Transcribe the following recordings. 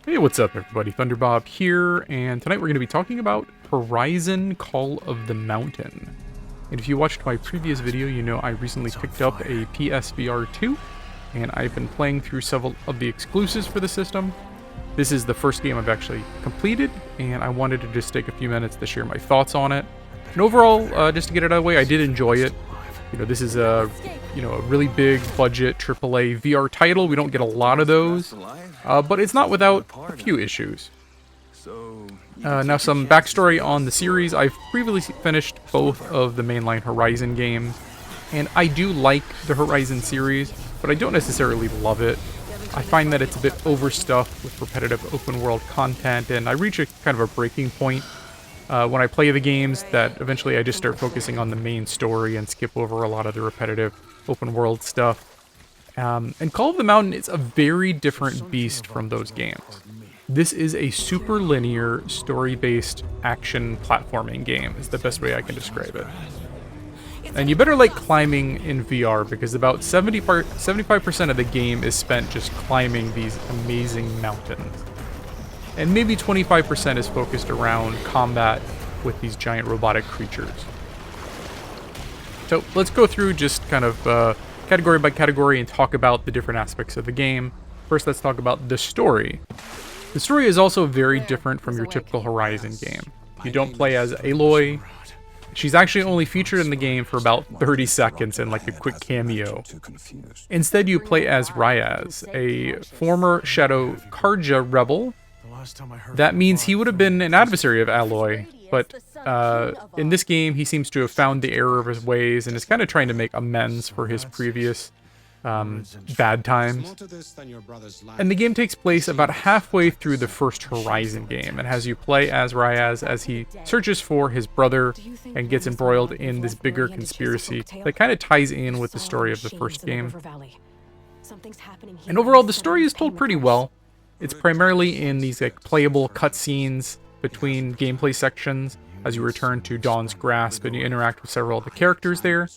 Hey, what's up everybody? Thunderbob here, and tonight we're going to be talking about Horizon Call of the Mountain. And if you watched my previous video, you know I recently picked up a PSVR2, and I've been playing through several of the exclusives for the system. This is the first game I've actually completed, and I wanted to just take a few minutes to share my thoughts on it. And overall, just to get it out of the way, I did enjoy it. You know, this is a really big budget AAA VR title. We don't get a lot of those, but it's not without a few issues. Now, some backstory on the series. I've previously finished both of the mainline Horizon games, and I do like the Horizon series, but I don't necessarily love it. I find that it's a bit overstuffed with repetitive open world content, and I reach a kind of a breaking point when I play the games that eventually I just start focusing on the main story and skip over a lot of the repetitive open world stuff. And Call of the Mountain is a very different beast from those games. This is a super linear, story-based action platforming game, is the best way I can describe it. And you better like climbing in VR, because about 75% of the game is spent just climbing these amazing mountains. And maybe 25% is focused around combat with these giant robotic creatures. So let's go through just kind of category by category and talk about the different aspects of the game. First, let's talk about the story. The story is also very different from your typical Horizon game. You don't play as Aloy. She's actually only featured in the game for about 30 seconds in like a quick cameo. Instead, you play as Ryas, a former Shadow Karja rebel. That means he would have been an adversary of Aloy, but in this game he seems to have found the error of his ways and is kind of trying to make amends for his previous bad times. And the game takes place about halfway through the first Horizon game, and has you play as Ryas as he searches for his brother and gets embroiled in this bigger conspiracy that kind of ties in with the story of the first game. And overall, the story is told pretty well. It's primarily in these like playable cutscenes between gameplay sections as you return to Dawn's Grasp and you interact with several of the characters there,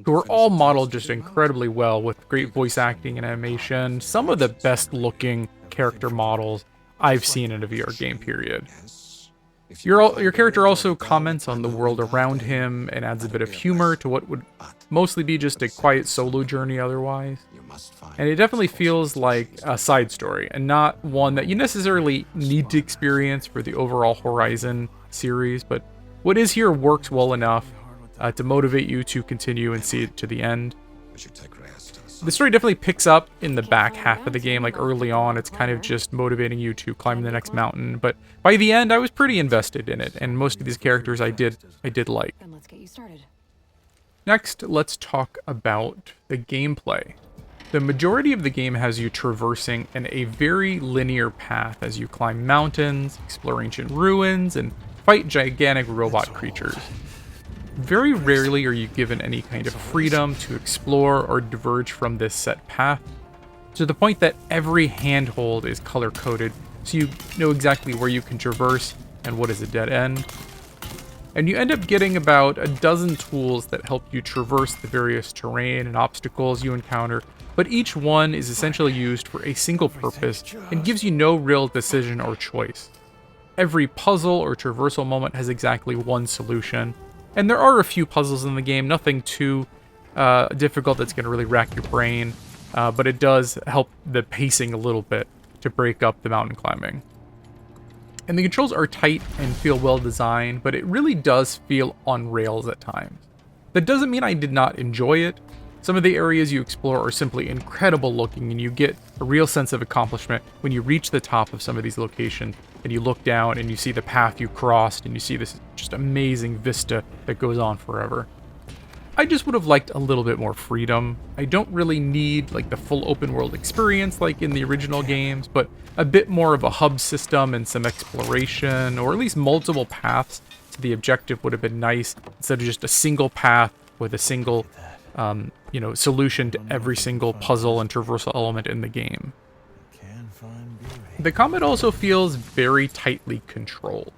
who are all modeled just incredibly well with great voice acting and animation. Some of the best looking character models I've seen in a VR game, period. Your character also comments on the world around him and adds a bit of humor to what would mostly be just a quiet solo journey otherwise. And it definitely feels like a side story, and not one that you necessarily need to experience for the overall Horizon series, but what is here works well enough to motivate you to continue and see it to the end. The story definitely picks up in the back half of the game, like early on it's kind of just motivating you to climb the next mountain, but by the end I was pretty invested in it, and most of these characters I did like. Next, let's talk about the gameplay. The majority of the game has you traversing in a very linear path as you climb mountains, explore ancient ruins, and fight gigantic robot creatures. Very rarely are you given any kind of freedom to explore or diverge from this set path, to the point that every handhold is color-coded, so you know exactly where you can traverse and what is a dead end. And you end up getting about a dozen tools that help you traverse the various terrain and obstacles you encounter, but each one is essentially used for a single purpose and gives you no real decision or choice. Every puzzle or traversal moment has exactly one solution, and there are a few puzzles in the game, nothing too difficult that's going to really rack your brain, but it does help the pacing a little bit to break up the mountain climbing. And the controls are tight and feel well designed, but it really does feel on rails at times. That doesn't mean I did not enjoy it. Some of the areas you explore are simply incredible looking, and you get a real sense of accomplishment when you reach the top of some of these locations and you look down and you see the path you crossed and you see this just amazing vista that goes on forever. I just would have liked a little bit more freedom. I don't really need like the full open world experience like in the original games, but a bit more of a hub system and some exploration, or at least multiple paths to the objective would have been nice, instead of just a single path with a single solution to every single puzzle and traversal element in the game. The combat also feels very tightly controlled.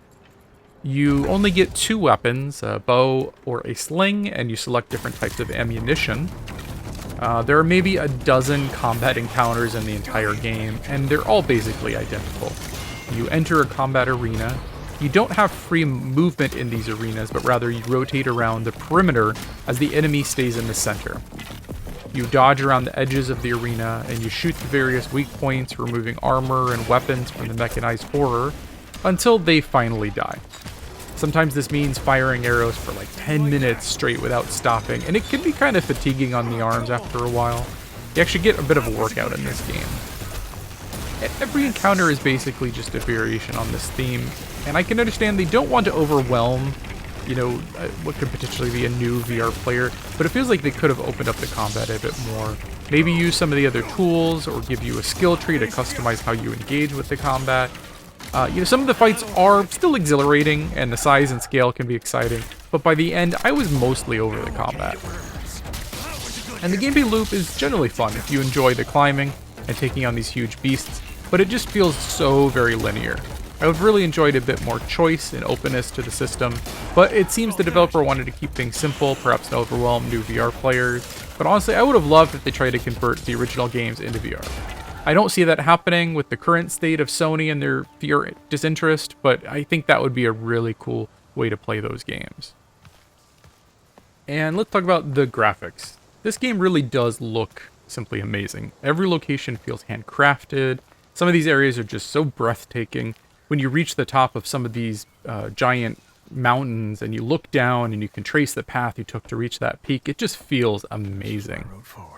You only get two weapons, a bow or a sling, and you select different types of ammunition. There are maybe a dozen combat encounters in the entire game, and they're all basically identical. You enter a combat arena. You don't have free movement in these arenas, but rather you rotate around the perimeter as the enemy stays in the center. You dodge around the edges of the arena, and you shoot the various weak points, removing armor and weapons from the mechanized horror, until they finally die. Sometimes this means firing arrows for like 10 minutes straight without stopping, and it can be kind of fatiguing on the arms after a while. You actually get a bit of a workout in this game. Every encounter is basically just a variation on this theme, and I can understand they don't want to overwhelm, what could potentially be a new VR player, but it feels like they could have opened up the combat a bit more. Maybe use some of the other tools, or give you a skill tree to customize how you engage with the combat. Some of the fights are still exhilarating, and the size and scale can be exciting, but by the end, I was mostly over the combat. And the gameplay loop is generally fun if you enjoy the climbing and taking on these huge beasts, but it just feels so very linear. I would have really enjoyed a bit more choice and openness to the system, but it seems the developer wanted to keep things simple, perhaps to overwhelm new VR players. But honestly, I would have loved if they tried to convert the original games into VR. I don't see that happening with the current state of Sony and their VR disinterest, but I think that would be a really cool way to play those games. And let's talk about the graphics. This game really does look simply amazing. Every location feels handcrafted. Some of these areas are just so breathtaking. When you reach the top of some of these giant mountains and you look down and you can trace the path you took to reach that peak, it just feels amazing.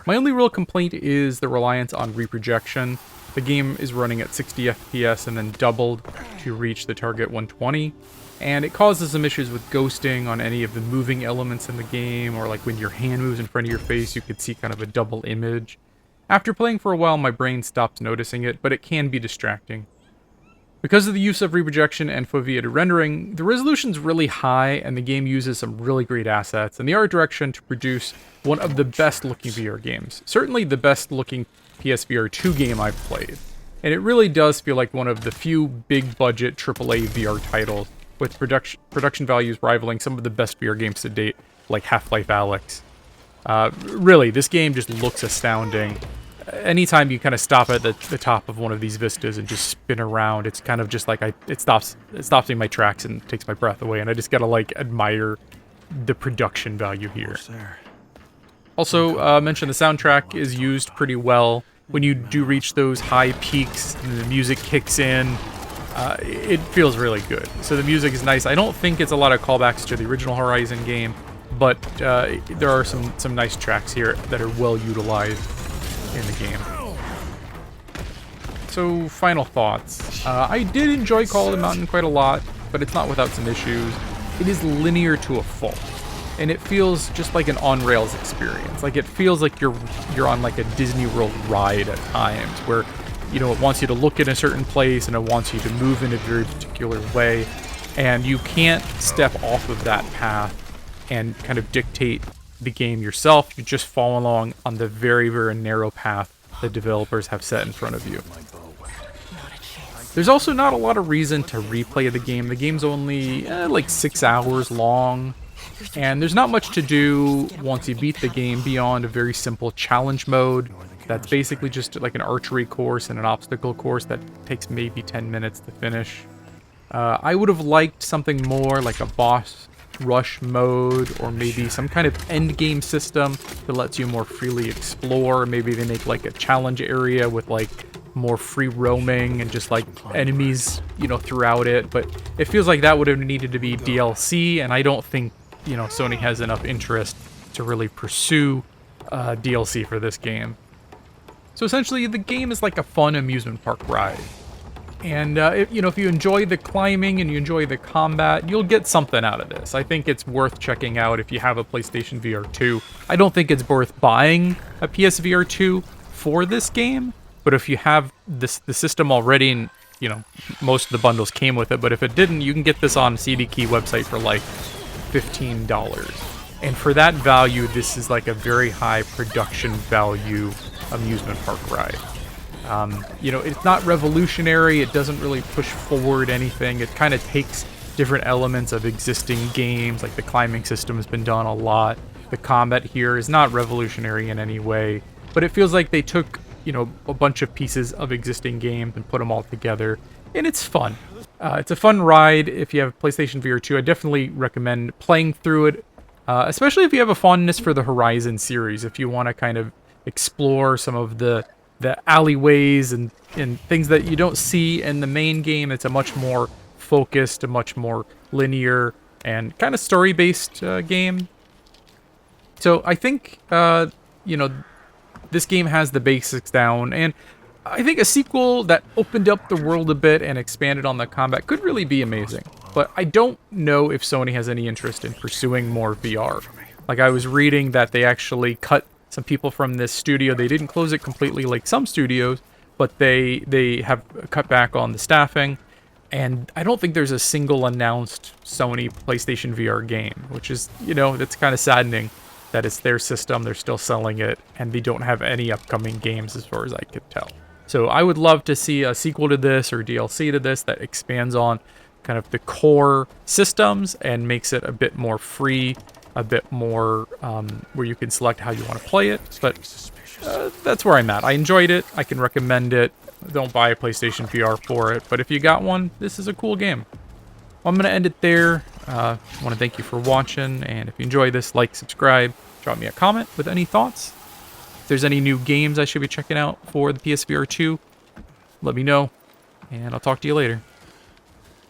My only real complaint is the reliance on reprojection. The game is running at 60 FPS and then doubled to reach the target 120, and it causes some issues with ghosting on any of the moving elements in the game, or like when your hand moves in front of your face, you could see kind of a double image. After playing for a while, my brain stops noticing it, but it can be distracting. Because of the use of reprojection and foveated rendering, the resolution's really high, and the game uses some really great assets and the art direction to produce one of the best looking VR games. Certainly the best looking PSVR2 game I've played. And it really does feel like one of the few big budget AAA VR titles, with production values rivaling some of the best VR games to date, like Half-Life Alyx. Really, this game just looks astounding. Anytime you kind of stop at the top of one of these vistas and just spin around, it's kind of just like it stops me in my tracks and takes my breath away, and I just gotta like admire the production value here. Also, mention the soundtrack is used pretty well. When you do reach those high peaks and the music kicks in, it feels really good. So the music is nice. I don't think it's a lot of callbacks to the original Horizon game, but there are some nice tracks here that are well utilized in the game. So, final thoughts. I did enjoy Call of the Mountain quite a lot, but it's not without some issues. It is linear to a fault, and it feels just like an on-rails experience. Like, it feels like you're on like a Disney World ride at times, where, it wants you to look in a certain place, and it wants you to move in a very particular way, and you can't step off of that path and kind of dictate the game yourself. You just follow along on the very, very narrow path the developers have set in front of you. There's also not a lot of reason to replay the game. The game's only like 6 hours long, and there's not much to do once you beat the game beyond a very simple challenge mode that's basically just like an archery course and an obstacle course that takes maybe 10 minutes to finish. I would have liked something more like a boss rush mode, or maybe some kind of end game system that lets you more freely explore. Maybe they make like a challenge area with like more free roaming and just like enemies, throughout it. But it feels like that would have needed to be DLC, and I don't think, Sony has enough interest to really pursue DLC for this game. So essentially, the game is like a fun amusement park ride. And, if you enjoy the climbing and you enjoy the combat, you'll get something out of this. I think it's worth checking out if you have a PlayStation VR2. I don't think it's worth buying a PSVR2 for this game, but if you have the system already, and, most of the bundles came with it, but if it didn't, you can get this on CD Key website for like $15. And for that value, this is like a very high production value amusement park ride. It's not revolutionary, it doesn't really push forward anything, it kind of takes different elements of existing games, like the climbing system has been done a lot, The combat here is not revolutionary in any way, but it feels like they took, you know, a bunch of pieces of existing games and put them all together, and it's fun. It's a fun ride if you have PlayStation VR2. I definitely recommend playing through it, especially if you have a fondness for the Horizon series. If you want to kind of explore some of the alleyways and things that you don't see in the main game, it's a much more focused, a much more linear, and kind of story-based game. So I think, you know, this game has the basics down, and I think a sequel that opened up the world a bit and expanded on the combat could really be amazing. But I don't know if Sony has any interest in pursuing more VR. Like, I was reading that they actually cut some people from this studio. They didn't close it completely like some studios, but they have cut back on the staffing. And I don't think there's a single announced Sony PlayStation VR game, which is, you know, that's kind of saddening that it's their system, they're still selling it, and they don't have any upcoming games as far as I could tell. So I would love to see a sequel to this or DLC to this that expands on kind of the core systems and makes it a bit more free, a bit more where you can select how you want to play it. But that's where I'm at. I enjoyed it. I can recommend it. Don't buy a PlayStation VR for it, but if you got one, this is a cool game. Well, I'm going to end it there. I want to thank you for watching, and if you enjoy this, like, subscribe, drop me a comment with any thoughts. If there's any new games I should be checking out for the PSVR2, let me know, and I'll talk to you later.